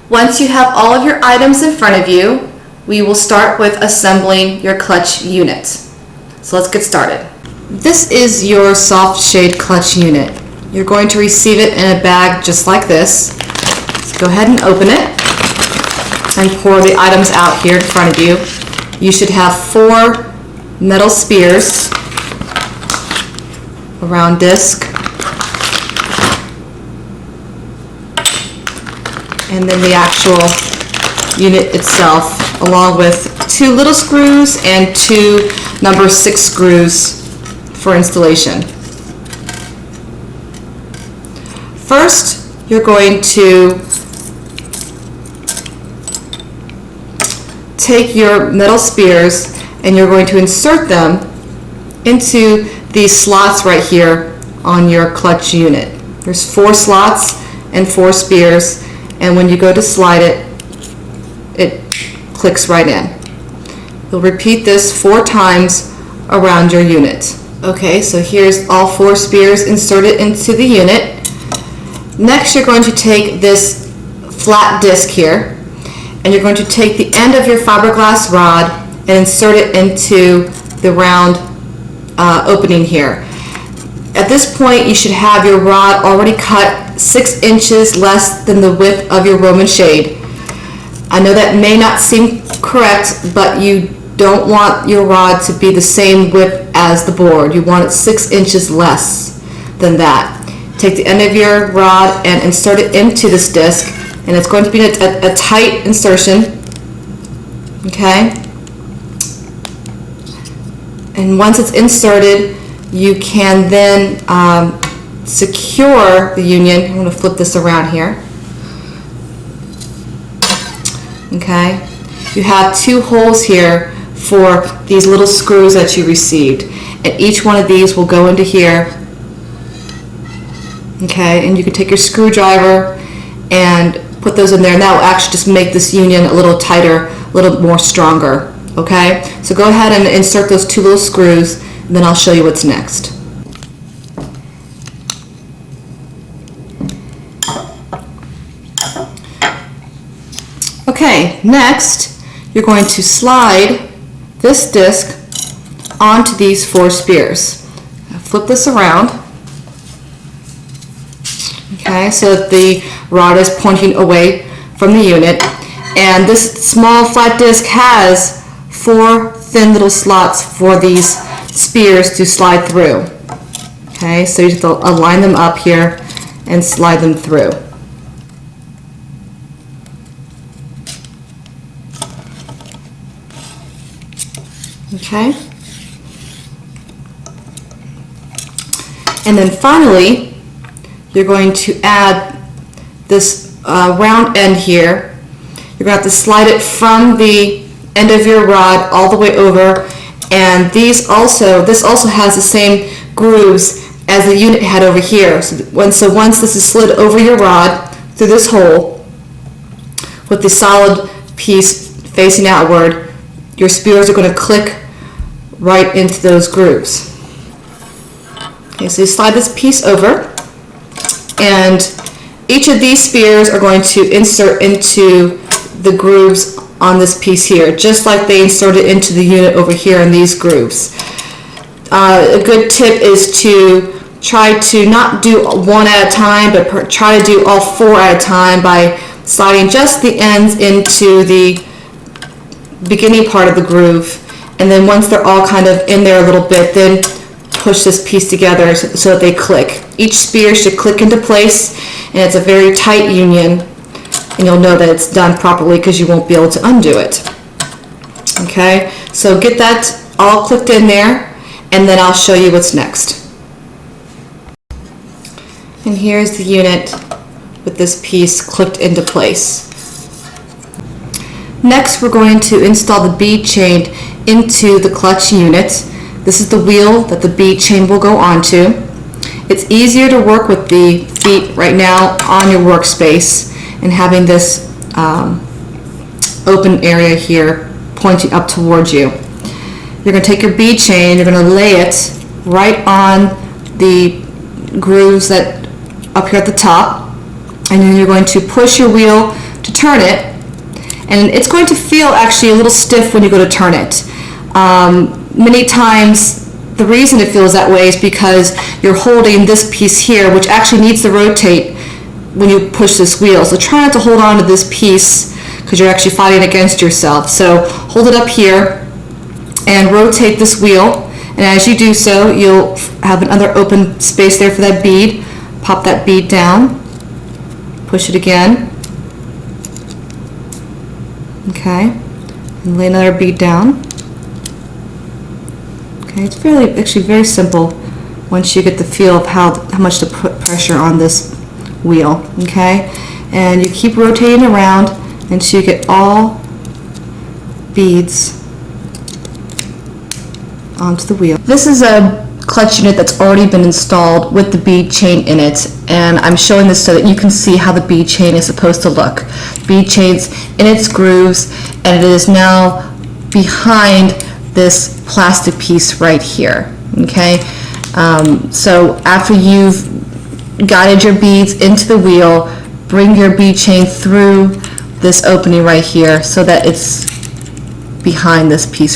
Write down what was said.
Once you have all of your items in front of you, we will start with assembling your clutch unit. So let's get started. This is your soft shade clutch unit. You're going to receive it in a bag just like this. So go ahead and open it and pour the items out here in front of you. You should have 4 metal spears, a round disc, and then the actual unit itself, along with 2 little screws and 2 number 6 screws for installation. First, you're going to take your metal spears and you're going to insert them into these slots right here on your clutch unit. There's 4 slots and 4 spears, and when you go to slide it, it clicks right in. You'll repeat this 4 times around your unit. Okay, so here's all 4 spears inserted into the unit. Next, you're going to take this flat disc here, and you're going to take the end of your fiberglass rod and insert it into the round opening here. At this point, you should have your rod already cut 6 inches less than the width of your Roman shade. I know that may not seem correct, but you don't want your rod to be the same width as the board. You want it 6 inches less than that. Take the end of your rod and insert it into this disc, and it's going to be a tight insertion, okay? And once it's inserted, you can then secure the union. I'm going to flip this around here. Okay, you have 2 holes here for these little screws that you received, and each one of these will go into here. Okay, and you can take your screwdriver and put those in there, and that will actually just make this union a little tighter, a little more stronger. Okay, so go ahead and insert those 2 little screws, and then I'll show you what's next. Okay, next you're going to slide this disc onto these 4 spears. Flip this around, okay, so that the rod is pointing away from the unit, and this small flat disc has 4 thin little slots for these spears to slide through. Okay, so you have to align them up here and slide them through. Okay, and then finally you're going to add this round end here. You're going to have to slide it from the end of your rod all the way over, and this also has the same grooves as the unit had over here. So once this is slid over your rod through this hole with the solid piece facing outward, your spears are going to click right into those grooves. Okay, so you slide this piece over, and each of these spears are going to insert into the grooves on this piece here, just like they inserted into the unit over here in these grooves. A good tip is to try to not do 1 at a time, but try to do all 4 at a time by sliding just the ends into the beginning part of the groove, and then once they're all kind of in there a little bit, then push this piece together so that they click. Each spear should click into place, and it's a very tight union, and you'll know that it's done properly because you won't be able to undo it. Okay, so get that all clicked in there, and then I'll show you what's next. And here's the unit with this piece clicked into place. Next, we're going to install the bead chain into the clutch unit. This is the wheel that the bead chain will go onto. It's easier to work with the feet right now on your workspace and having this open area here pointing up towards you. You're going to take your bead chain, you're going to lay it right on the grooves that up here at the top, and then you're going to push your wheel to turn it, and it's going to feel actually a little stiff when you go to turn it. Many times the reason it feels that way is because you're holding this piece here, which actually needs to rotate when you push this wheel. So try not to hold on to this piece because you're actually fighting against yourself. So hold it up here and rotate this wheel. And as you do so, you'll have another open space there for that bead. Pop that bead down, push it again. Okay, and lay another bead down. Okay, it's actually very simple once you get the feel of how much to put pressure on this wheel. Okay, and you keep rotating around until you get all beads onto the wheel. This is a clutch unit that's already been installed with the bead chain in it, and I'm showing this so that you can see how the bead chain is supposed to look. Bead chain's in its grooves, and it is now behind this plastic piece right here. Okay, so after you've guided your beads into the wheel, bring your bead chain through this opening right here so that it's behind this piece.